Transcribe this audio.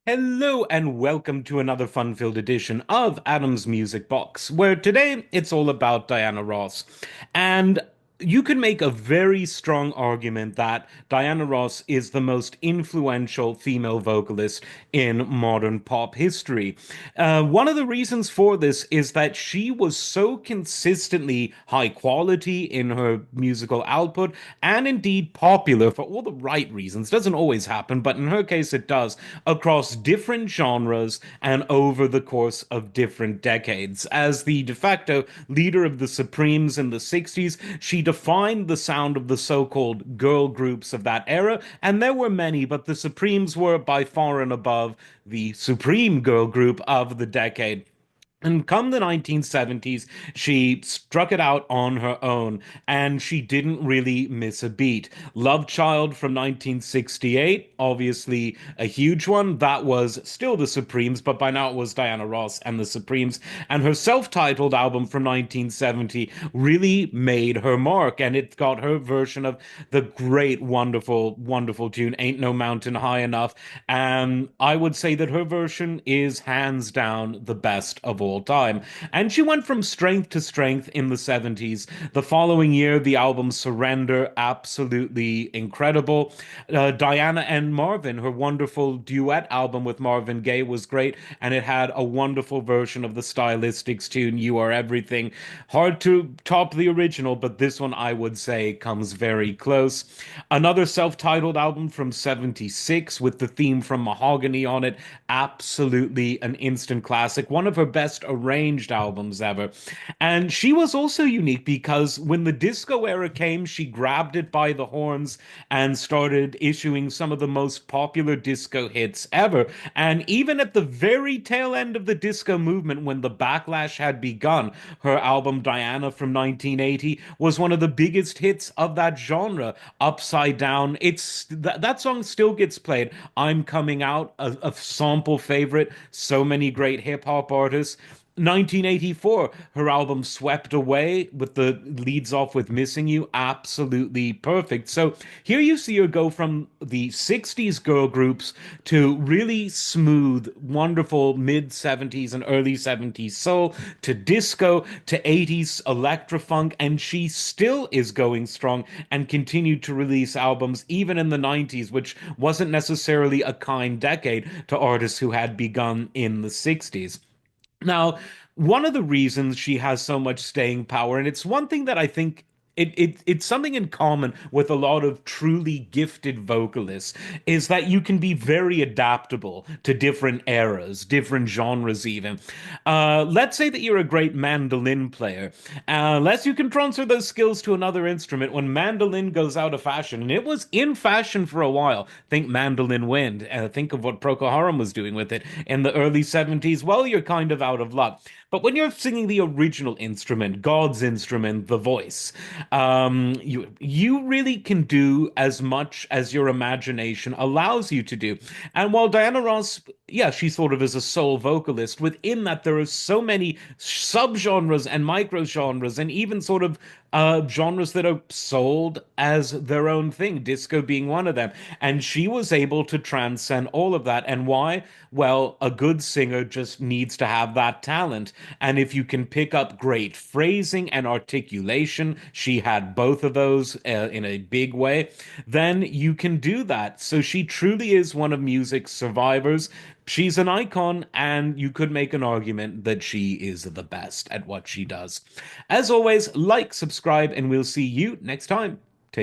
Hello and welcome to another fun-filled edition of Adam's Music Box, where today it's all about Diana Ross. And you can make a very strong argument that Diana Ross is the most influential female vocalist in modern pop history. One of the reasons for this is that she was so consistently high quality in her musical output and indeed popular for all the right reasons. Doesn't always happen, but in her case it does, across different genres and over the course of different decades. As the de facto leader of the Supremes in the 60s, she defined the sound of the so-called girl groups of that era, and there were many, but the Supremes were by far and above the supreme girl group of the decade. And come the 1970s, she struck it out on her own, and she didn't really miss a beat. Love Child from 1968, obviously a huge one. That was still the Supremes, but by now it was Diana Ross and the Supremes. And her self-titled album from 1970 really made her mark, and it got her version of the great, wonderful, wonderful tune, Ain't No Mountain High Enough. And I would say that her version is hands down the best of all time. And she went from strength to strength in the 70s. The following year, the album Surrender, absolutely incredible. Diana and Marvin, her wonderful duet album with Marvin Gaye, was great, and it had a wonderful version of the Stylistics tune, You Are Everything. Hard to top the original, but this one I would say comes very close. Another self-titled album from 76 with the theme from Mahogany on it, absolutely an instant classic, one of her best arranged albums ever. And she was also unique because when the disco era came, she grabbed it by the horns and started issuing some of the most popular disco hits ever. And even at the very tail end of the disco movement, when the backlash had begun, her album Diana from 1980 was one of the biggest hits of that genre. Upside Down, that song still gets played. I'm Coming Out, a sample favorite. So many great hip hop artists. 1984, her album Swept Away with the leads off with Missing You, absolutely perfect. So here you see her go from the 60s girl groups to really smooth, wonderful mid 70s and early 70s soul to disco to 80s electrofunk, and she still is going strong and continued to release albums even in the 90s, which wasn't necessarily a kind decade to artists who had begun in the 60s. Now, one of the reasons she has so much staying power, and it's one thing that I think it's something in common with a lot of truly gifted vocalists, is that you can be very adaptable to different eras, different genres even. Let's say that you're a great mandolin player. Unless you can transfer those skills to another instrument, when mandolin goes out of fashion, and it was in fashion for a while, think Mandolin Wind, think of what Procol Harum was doing with it in the early 70s, well, you're kind of out of luck. But when you're singing the original instrument, God's instrument, the voice, you really can do as much as your imagination allows you to do. And while Diana Ross, yeah, she sort of is a soul vocalist, within that there are so many subgenres and microgenres and even sort of genres that are sold as their own thing, disco being one of them. And she was able to transcend all of that. And why? Well, a good singer just needs to have that talent. And if you can pick up great phrasing and articulation, she had both of those in a big way, then you can do that. So she truly is one of music's survivors. She's an icon, and you could make an argument that she is the best at what she does. As always, like, subscribe, and we'll see you next time.